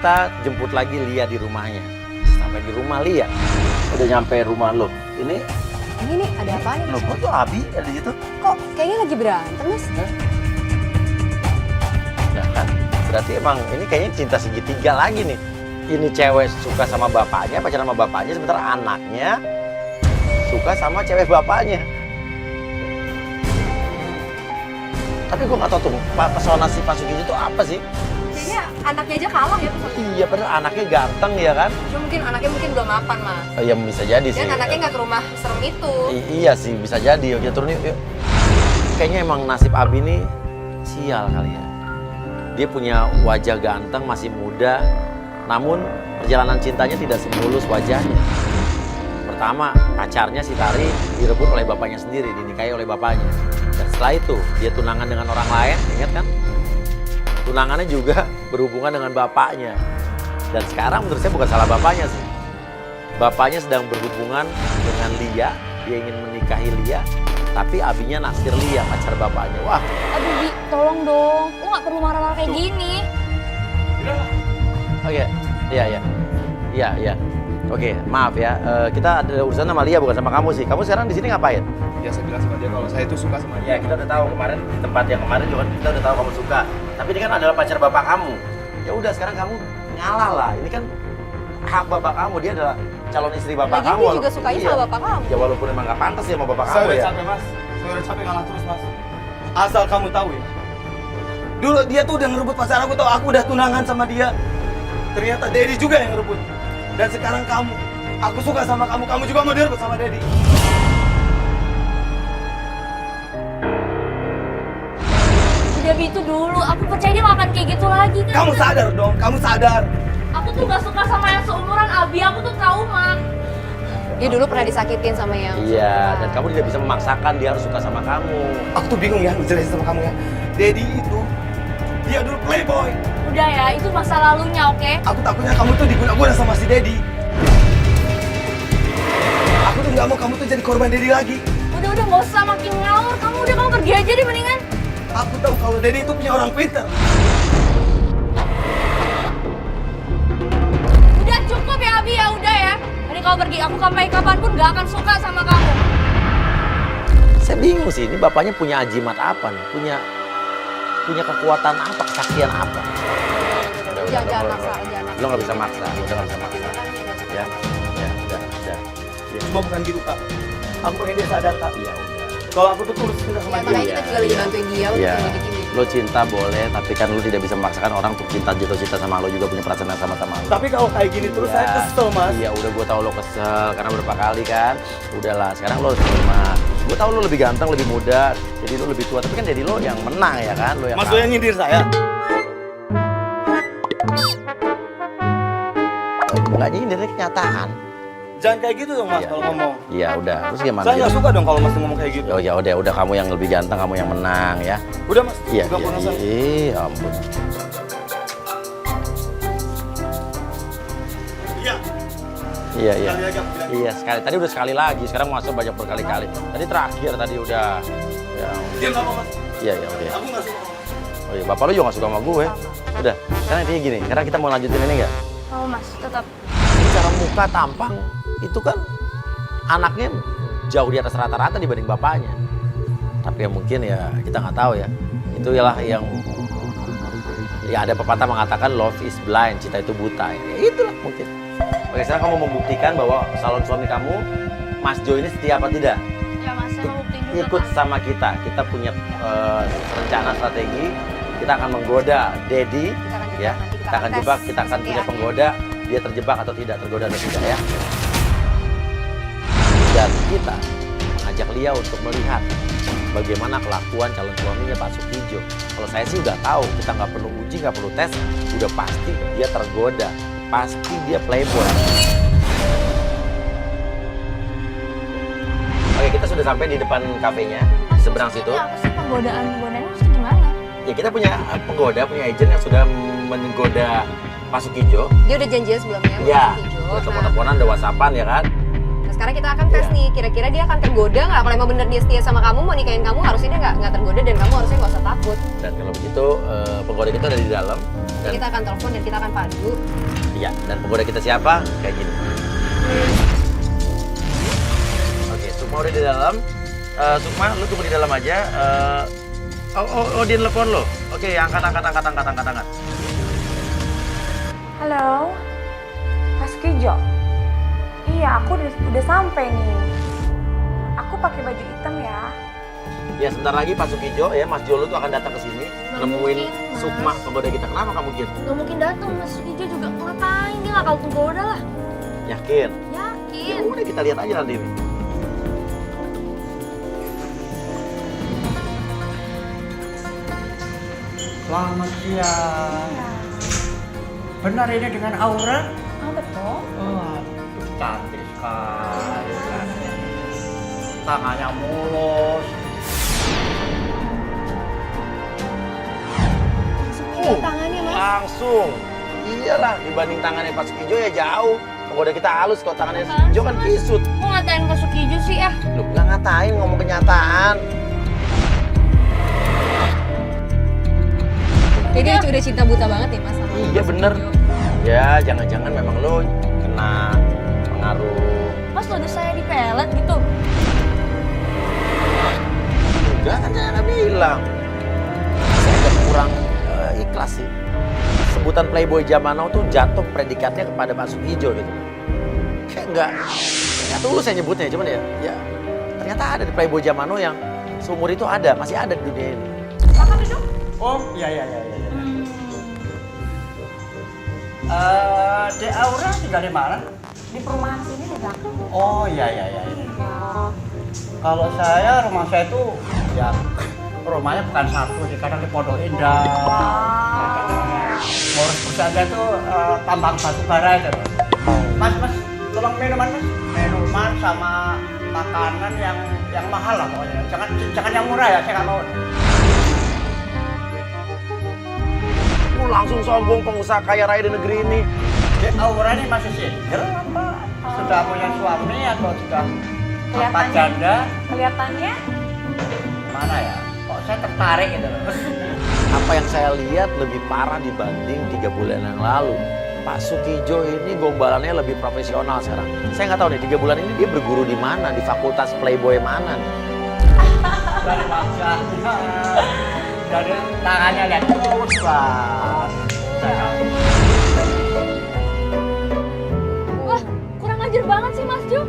kita jemput lagi Lia di rumahnya. Sampai di rumah Lia. Udah nyampe rumah lo. Ini nih, ada apa nih? lo kok tuh Abi ada di situ? Kok kayaknya lagi berantem, Mas? Nah kan, berarti emang ini kayaknya cinta segitiga lagi nih. Ini cewek suka sama bapaknya, pacaran sama bapaknya, sementara anaknya suka sama cewek bapaknya. Tapi gue gak tau tuh, pesona si Pak Sugito itu apa sih? Kayaknya anaknya aja kalah ya. Iya, padahal anaknya ganteng ya kan? Cuma mungkin anaknya belum mapan, Mas. Oh, iya bisa jadi sih. Dan anaknya nggak ke rumah serem itu. Iya sih, bisa jadi. Yuk kita turun yuk. Kayaknya emang nasib Abi ini sial kali ya. Dia punya wajah ganteng, masih muda, namun perjalanan cintanya tidak semulus wajahnya. Pertama, pacarnya si Tari direbut oleh bapaknya sendiri, dinikahi oleh bapaknya. Dan setelah itu, dia tunangan dengan orang lain, ingat kan? Tunangannya juga berhubungan dengan bapaknya. Dan sekarang menurut saya bukan salah bapaknya sih. Bapaknya sedang berhubungan dengan Lia, dia ingin menikahi Lia, tapi Abinya naksir Lia, pacar bapaknya. Wah. Aduh, Bi, tolong dong. Lu nggak perlu marah-marah kayak gini. Oke, iya. Oke, maaf ya, kita ada urusan sama Lia bukan sama kamu sih. Kamu sekarang di sini ngapain? Ya saya bilang sama dia kalau saya itu suka sama dia. Ya, kita udah tahu kemarin di tempat yang kemarin juga kita udah tahu kamu suka. Tapi ini kan adalah pacar bapak kamu. Ya udah sekarang kamu ngalah lah. Ini kan hak bapak kamu, dia adalah calon istri bapak Lagian kamu. dia juga sukanya sama bapak kamu. Ya walaupun emang gak pantas ya sama bapak Saya kamu udah ya. capek mas, saya udah capek ngalah terus mas. Asal kamu tahu ya, dulu dia tuh udah ngerebut pacar aku, tau aku udah tunangan sama dia. Ternyata Dedi juga yang ngerebut. Dan sekarang kamu, aku suka sama kamu, kamu juga mau direbut sama Dedi. Udah, Bi, itu dulu. Aku percaya dia nggak akan kayak gitu lagi kan. Kamu sadar dong, kamu sadar. Aku tuh gak suka sama yang seumuran Abi. Aku tuh trauma. Dia dulu pernah disakitin sama yang Iya, dan kamu tidak bisa memaksakan dia harus suka sama kamu. Aku tuh bingung ya, ngejelasin sama kamu ya. Dedi itu, dia dulu playboy. Udah ya, itu masa lalunya, oke? Aku takutnya kamu tuh diguna-guna sama si Dedi. Aku tuh nggak mau kamu tuh jadi korban Dedi lagi. Udah, gak usah makin ngawur. Kamu pergi aja deh mendingan. Aku tahu kalau Dedi itu punya orang pintar. Udah cukup ya, Abi, ya udah ya. Mending kau pergi, aku sampai kapanpun gak akan suka sama kamu. Saya bingung sih, ini bapaknya punya ajimat apa nih? Punya kekuatan apa, kesaktian apa? Jangan maksa, jangan maksa. Lo nggak bisa maksa, udah nggak bisa maksa. Ya, udah. Cuma bukan gitu kak. Aku pengen dia sadar kak. Ya udah. Kalau aku tuh tulus cinta sama Ya, dia. makanya kita juga lagi bantuin dia untuk Iya, nyelidikin itu. lo cinta boleh, tapi kan lo tidak bisa memaksakan orang untuk jatuh cinta sama lo juga punya perasaan yang sama-sama lo. Tapi kalau kayak gini terus saya kesel mas. Iya, udah gue tahu lo kesel karena berapa kali kan. Udahlah, sekarang lo terima. Gue tahu lo lebih ganteng, lebih muda, jadi lo lebih tua. Tapi kan jadi lo yang menang ya kan, lo yang. Mas lo yang nyindir saya. Nggak nyindir, ini kenyataan. Jangan kayak gitu dong mas Iya. kalau ngomong. Iya udah, terus gimana? Saya nggak suka dong kalau mas ngomong kayak gitu. Oh ya udah kamu yang lebih ganteng, kamu yang menang ya. Udah mas. Iya, Udah pulang saya. iya, ampun. Iya. Iya. Sekali aja aku bilang. Iya sekali. Tadi udah sekali lagi. Sekarang masuk banyak berkali-kali. Tadi terakhir tadi udah. Ya. Diam nggak apa mas. Iya oke. Aku nggak suka. Oh iya, bapak lu juga gak suka sama gue. Udah. Sekarang intinya gini. Sekarang kita mau lanjutin ini nggak? Oh, Mas, tetap. Secara muka tampang itu kan anaknya jauh di atas rata-rata dibanding bapaknya. Tapi ya mungkin ya kita nggak tahu ya. Itu ialah yang ya ada pepatah mengatakan love is blind, cinta itu buta. Ya itulah mungkin. Oke, sekarang kamu membuktikan bahwa calon suami kamu, Mas Jo ini setia apa tidak? Ya, Mas, saya mau buktiin juga, Ikut Mas. sama kita. Kita punya rencana strategi. Kita akan menggoda Dedi, ya. Kita akan jebak, kita akan punya penggoda. Dia terjebak atau tidak, tergoda atau tidak ya. Dan kita mengajak Lia untuk melihat bagaimana kelakuan calon suaminya Pak Sukijo. Kalau saya sih udah tahu, kita nggak perlu uji, nggak perlu tes, udah pasti dia tergoda, pasti dia playboy. Oke, kita sudah sampai di depan kafenya, di seberang situ. Ini apa sih penggodaannya mesti gimana? Ya kita punya penggoda, punya agent yang sudah menggoda Pak Sukijo. Dia udah janjian sebelumnya. Iya, sama Hijau. udah telepon-teleponan, udah whatsappan ya kan. Nah, sekarang kita akan tes Iya. nih, kira-kira dia akan tergoda nggak? Kalau emang bener dia setia sama kamu, mau nikahin kamu, harusnya dia nggak tergoda dan kamu harusnya nggak usah takut. Dan kalau begitu penggoda kita ada di dalam. Nanti kita akan telepon dan kita akan padu. Iya, dan penggoda kita siapa? Kayak gini. Oke, Sukma udah di dalam. Sukma, lu tunggu di dalam aja. Dia nelfon lo. Oke, angkat. Halo, Mas Kijo. Iya, aku udah sampai nih. Aku pakai baju hitam ya. Ya, sebentar lagi Pak Sukijo ya, Mas Jolo tuh akan datang ke sini nemuin mungkin, Mas. Sukma penggoda kita. Kenapa kamu Gin? Gak mungkin datang, Mas Sukijo juga ngapain? Dia gak bakal penggoda lah. Yakin? Ya Yakin. udah kita lihat aja nanti nih. Selamat siang. Benar ini dengan Aura? Oh, betul. Oh, cantik sekali. Tangannya mulus. Tangannya, Mas. Langsung. Iyalah, dibanding tangannya Pak Sukijo ya jauh. Penggoda kita halus, kalau tangannya Sukijo kan kisut. Kok ngatain ke Sukijo sih ah? Lu nggak ngatain, ngomong kenyataan. Jadi udah cinta buta banget ya, Mas, sama Iya Mas bener. Sukijo. Ya, jangan-jangan memang lo kena pengaruh. Mas tuduh saya dipelet gitu? Enggak, kan saya nggak bilang. Saya agak kurang ikhlas sih. Sebutan playboy zaman now tuh jatuh predikatnya kepada Pak Sukijo gitu. Kayak nggak tulus saya nyebutnya, cuman ya ternyata ada di playboy zaman now yang seumur itu ada, masih ada di dunia ini. Kakak duduk. Oh, iya. De Aura tinggal di mana? Di perumahan sini di belakang. Oh, iya. Kalau saya, rumah saya itu ya rumahnya bukan satu, sih, kadang di Pondok Indah. Ngurus perusahaan itu tambang batu bara itu. Mas, tolong minuman mas. Minuman sama makanan yang mahal lah pokoknya. Jangan yang murah ya, saya nggak mau. Lu langsung sombong pengusaha kaya raya di negeri ini. De Aura ini masih single apa? Sudah punya suami atau sudah apa janda? Kelihatannya Mana ya? Kok saya tertarik gitu loh. Apa yang saya lihat lebih parah dibanding 3 bulan yang lalu. Pak Sukijo ini gombalannya lebih profesional sekarang. Saya nggak tahu nih 3 bulan ini dia berguru di mana, di fakultas playboy mana nih. Dari wajahnya, dari tangannya lihat terus lah. Wah, kurang ajar banget sih Mas Jo.